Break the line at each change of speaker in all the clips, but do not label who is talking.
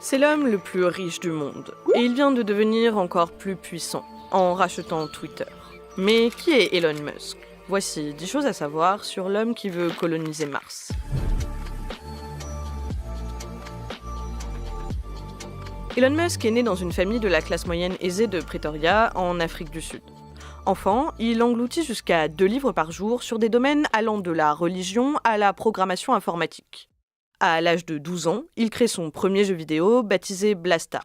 C'est l'homme le plus riche du monde, et il vient de devenir encore plus puissant, en rachetant Twitter. Mais qui est Elon Musk? Voici 10 choses à savoir sur l'homme qui veut coloniser Mars. Elon Musk est né dans une famille de la classe moyenne aisée de Pretoria, en Afrique du Sud. Enfant, il engloutit jusqu'à 2 livres par jour sur des domaines allant de la religion à la programmation informatique. À l'âge de 12 ans, il crée son premier jeu vidéo baptisé Blastar.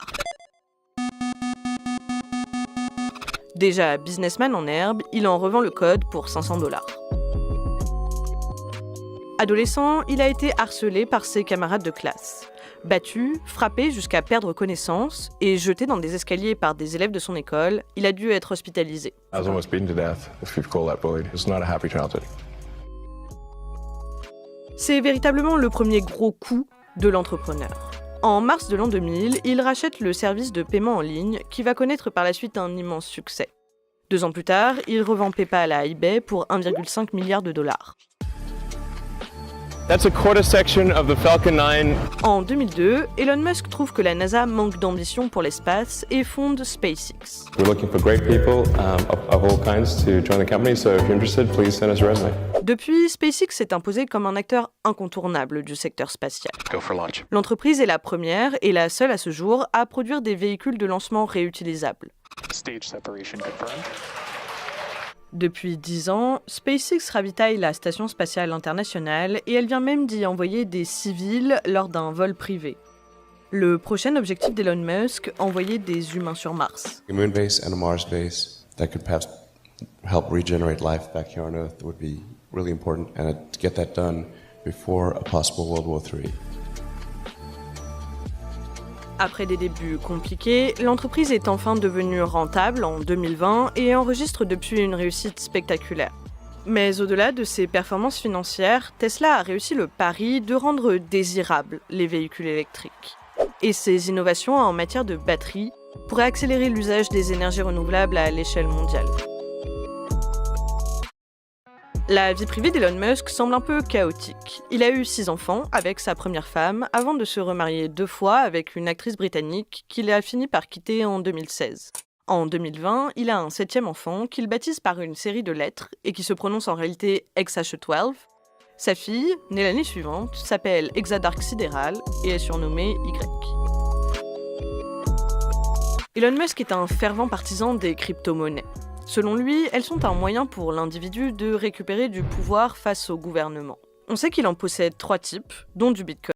Déjà businessman en herbe, il en revend le code pour 500 $. Adolescent, il a été harcelé par ses camarades de classe. Battu, frappé jusqu'à perdre connaissance et jeté dans des escaliers par des élèves de son école, il a dû être hospitalisé.
I was almost beaten to death, if you'd call that bullied. It's not a happy childhood.
C'est véritablement le premier gros coup de l'entrepreneur. En mars de l'an 2000, il rachète le service de paiement en ligne qui va connaître par la suite un immense succès. 2 ans plus tard, il revend PayPal à eBay pour 1,5 milliard $.
That's a quarter section of the Falcon 9.
En 2002, Elon Musk trouve que la NASA manque d'ambition pour l'espace et fonde SpaceX.
We're looking for great people of all kinds to join the company, so if you're interested, please send us a resume.
Depuis, SpaceX s'est imposé comme un acteur incontournable du secteur spatial.
Go for lunch.
L'entreprise est la première et la seule à ce jour à produire des véhicules de lancement réutilisables.
Stage separation confirmed.
Depuis 10 ans, SpaceX ravitaille la Station spatiale internationale et elle vient même d'y envoyer des civils lors d'un vol privé. Le prochain objectif d'Elon Musk, envoyer des humains sur Mars.
A moon base and a Mars base that could perhaps help regenerate life back here on Earth would be really important, and to get that done before a possible World War III.
Après des débuts compliqués, l'entreprise est enfin devenue rentable en 2020 et enregistre depuis une réussite spectaculaire. Mais au-delà de ses performances financières, Tesla a réussi le pari de rendre désirables les véhicules électriques. Et ses innovations en matière de batterie pourraient accélérer l'usage des énergies renouvelables à l'échelle mondiale. La vie privée d'Elon Musk semble un peu chaotique. Il a eu 6 enfants avec sa première femme avant de se remarier 2 fois avec une actrice britannique qu'il a fini par quitter en 2016. En 2020, il a un 7e enfant qu'il baptise par une série de lettres et qui se prononce en réalité XH12. Sa fille, née l'année suivante, s'appelle Exadark Sidéral et est surnommée Y. Elon Musk est un fervent partisan des crypto-monnaies. Selon lui, elles sont un moyen pour l'individu de récupérer du pouvoir face au gouvernement. On sait qu'il en possède 3 types, dont du Bitcoin.